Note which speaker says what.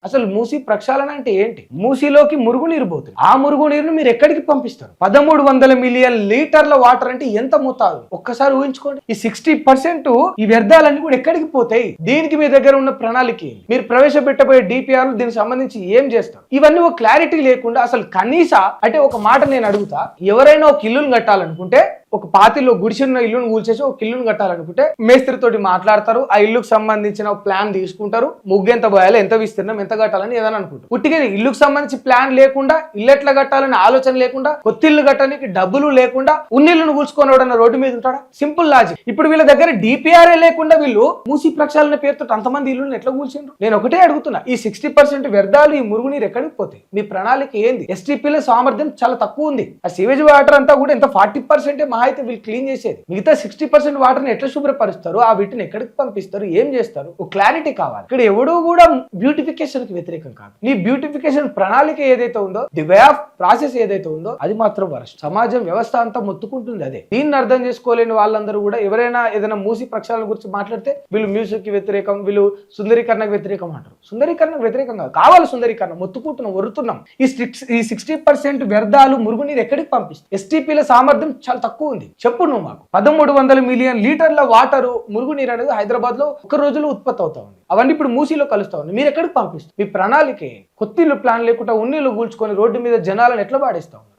Speaker 1: అసలు మూసీ ప్రక్షాళన అంటే ఏంటి? మూసీలోకి మురుగునీరు పోతుంది. ఆ మురుగునీరును మీరు ఎక్కడికి పంపిస్తారు? 1300 మిలియన్ లీటర్ల వాటర్ అంటే ఎంత మోతాదు? ఒక్కసారి ఊహించుకోండి. ఈ 60% ఈ వ్యర్థాలన్నీ కూడా ఎక్కడికి పోతాయి? దీనికి మీ దగ్గర ఉన్న ప్రణాళిక ఏంటి? మీరు ప్రవేశపెట్టబోయే డిపిఆర్ దీనికి సంబంధించి ఏం చేస్తారు? ఇవన్నీ ఒక క్లారిటీ లేకుండా అసలు కనీస అంటే ఒక మాట నేను అడుగుతా, ఎవరైనా ఒక ఇల్లును కట్టాలనుకుంటే ఒక పాతిలో గుడిసిన ఇల్లును కూల్చేసి ఒక ఇల్లును కట్టాలనుకుంటే మేస్త్రితోటి మాట్లాడతారు, ఆ ఇల్లుకు సంబంధించిన ప్లాన్ తీసుకుంటారు, ముగ్గు ఎంత పోయాలి, ఎంత విస్తీర్ణం, ఎంత కట్టాలని ఏదైనా అనుకుంటారు. ఉట్టిగా ఇల్లుకు సంబంధించి ప్లాన్ లేకుండా, ఇల్లు ఎట్లా కట్టాలని ఆలోచన లేకుండా, కొత్త ఇల్లు కట్టడానికి డబ్బులు లేకుండా ఉన్నిల్లును కూల్చుకొని ఎవడన్నా రోడ్డు మీద ఉంటాడా? Simple logic. ఇప్పుడు వీళ్ళ దగ్గర డిపిఆర్ఏ లేకుండా వీళ్ళు మూసీ ప్రక్షాళన పేరుతో అంతమంది ఇల్లును ఎట్లా కూల్చిండ్రు? నేను ఒకటే అడుగుతున్నా, ఈ 60% వ్యర్థాలు, ఈ మురుగునీరు ఎక్కడికి పోతాయి? మీ ప్రణాళిక ఏంది? ఎస్టీపీల సామర్థ్యం చాలా తక్కువ ఉంది. ఆ సివేజ్ వాటర్ అంతా కూడా ఎంత 40% మహా అయితే వీళ్ళు క్లీన్ చేసేది. మిగతా 60% వాటర్ని ఎట్లా శుభ్రపరుస్తారు? ఆ వీటిని ఎక్కడికి పంపిస్తారు? ఏం చేస్తారు? ఒక క్లారిటీ కావాలి. ఇక్కడ ఎవడూ కూడా బ్యూటిఫికేషన్ కి వ్యతిరేకం కాదు. నీ బ్యూటిఫికేషన్ ప్రణాళిక ఏదైతే ఉందో, ది వే ఆఫ్ ప్రాసెస్ ఏదైతే ఉందో, అది మాత్రం వరస్ట్. సమాజం వ్యవస్థ అంతా మొత్తుకుంటుంది అదే. దీన్ని అర్థం చేసుకోలేని వాళ్ళందరూ కూడా ఎవరైనా ఏదైనా మూసి ప్రక్షాళన గురించి మాట్లాడితే వీళ్ళు మ్యూజిక్ కి వ్యతిరేకం, వీళ్ళు సుందరీకరణకు వ్యతిరేకం అంటారు. సుందరీకరణకు వ్యతిరేకం కాదు, కావాలి సుందరీకరణ. మొత్తుకుంటున్నాం, వరుతున్నాం. ఈ 60% వ్యర్థాలు, మురుగునీరు ఎక్కడికి పంపిస్తుంది? ఎస్టీపీల సామర్థ్యం చాలా తక్కువ ఉంది. చెప్పు నువ్వు మాకు. 1300 మిలియన్ లీటర్ల వాటర్, మురుగునీరు అనేది హైదరాబాద్ లో ఒక రోజులో ఉత్పత్తి అవుతా ఉంది. అవన్నీ ఇప్పుడు మూసీలో కలుస్తా ఉంది. మీరు ఎక్కడికి పంపిస్తారు? మీ ప్రణాళిక కొత్త ఇల్లు ప్లాన్ లేకుండా ఉన్నిల్లు కూల్చుకొని రోడ్డు మీద జనాలను ఎట్లా పాడేస్తా ఉన్నారు?